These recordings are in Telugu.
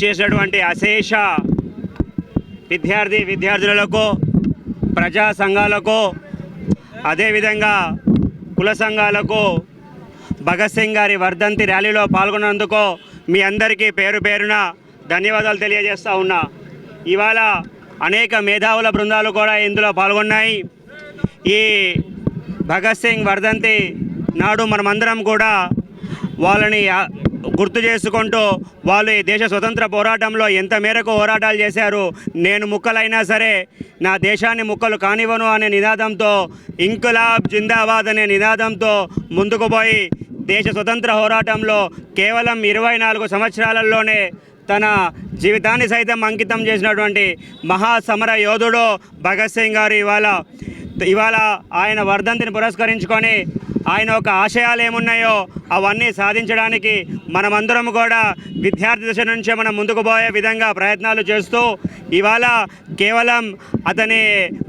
విచ్చేసినటువంటి అశేష విద్యార్థులకు, ప్రజా సంఘాలకు, అదేవిధంగా కుల సంఘాలకు భగత్ సింగ్ గారి వర్ధంతి ర్యాలీలో పాల్గొన్నందుకు మీ అందరికీ పేరు పేరున ధన్యవాదాలు తెలియజేస్తూ ఉన్నా. ఇవాళ అనేక మేధావుల బృందాలు కూడా ఇందులో పాల్గొన్నాయి. ఈ భగత్ సింగ్ వర్ధంతి నాడు మనమందరం కూడా వాళ్ళని గుర్తు చేసుకుంటూ వాళ్ళు ఈ దేశ స్వతంత్ర పోరాటంలో ఎంత మేరకు పోరాటాలు చేశారు, నేను ముక్కలైనా సరే నా దేశాన్ని ముక్కలు కానివ్వను అనే నినాదంతో, ఇంకులాబ్ జిందాబాద్ అనే నినాదంతో ముందుకు పోయి దేశ స్వతంత్ర పోరాటంలో కేవలం 24 సంవత్సరాలలోనే తన జీవితాన్ని సైతం అంకితం చేసినటువంటి మహాసమర యోధుడు భగత్ సింగ్ గారు ఇవాళ ఆయన వర్ధంతిని పురస్కరించుకొని ఆయన ఒక ఆశయాలు ఏమున్నాయో అవన్నీ సాధించడానికి మనమందరం కూడా విద్యార్థి దశ నుంచే మనం ముందుకు పోయే విధంగా ప్రయత్నాలు చేస్తూ ఇవాళ కేవలం అతని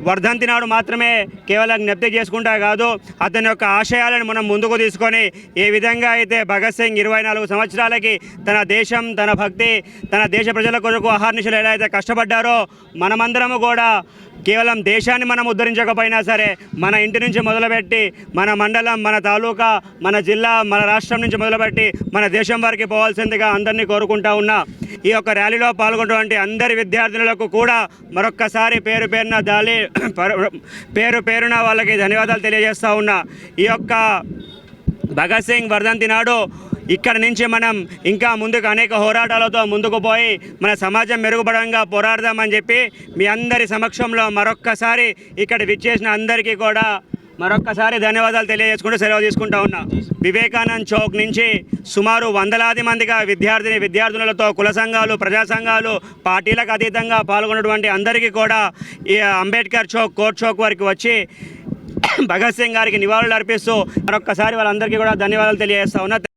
వర్ధంతి నాడు మాత్రమే కేవలం జ్ఞప్తి చేసుకుంటా కాదు, అతని యొక్క ఆశయాలను మనం ముందుకు తీసుకొని ఏ విధంగా అయితే భగత్ సింగ్ 24 సంవత్సరాలకి తన దేశం, తన భక్తి, తన దేశ ప్రజల కొరకు అహర్నిశలు ఎలా అయితే కష్టపడ్డారో మనమందరము కూడా కేవలం దేశాన్ని మనం ఉద్ధరించకపోయినా సరే మన ఇంటి నుంచి మొదలుపెట్టి మన మండలం, మన తాలూకా, మన జిల్లా, మన రాష్ట్రం నుంచి మొదలుపెట్టి మన దేశం వరకు పోవాల్సిందిగా అందరినీ కోరుకుంటా ఉన్నా. ఈ యొక్క ర్యాలీలో పాల్గొన్నటువంటి అందరి విద్యార్థులకు కూడా మరొక్కసారి పేరు పేరున వాళ్ళకి ధన్యవాదాలు తెలియజేస్తూ ఉన్నా. ఈ యొక్క భగత్ సింగ్ వర్ధంతి నాడు ఇక్కడ నుంచి మనం ఇంకా ముందుకు అనేక పోరాటాలతో ముందుకు పోయి మన సమాజం మెరుగుపడంగా పోరాడదామని చెప్పి మీ అందరి సమక్షంలో మరొక్కసారి ఇక్కడ విచ్చేసిన అందరికీ కూడా మరొక్కసారి ధన్యవాదాలు తెలియజేసుకుంటూ సెలవు తీసుకుంటా ఉన్నా. వివేకానంద్ చౌక్ నుంచి సుమారు వందలాది మందిగా విద్యార్థులతో కుల సంఘాలు, ప్రజా సంఘాలు, పార్టీలకు అతీతంగా పాల్గొన్నటువంటి అందరికీ కూడా ఈ అంబేద్కర్ చౌక్, కోర్ట్ చౌక్ వరకు వచ్చి భగత్ సింగ్ గారికి నివాళులు అర్పిస్తూ మరొక్కసారి వాళ్ళందరికీ కూడా ధన్యవాదాలు తెలియజేస్తా ఉన్నా.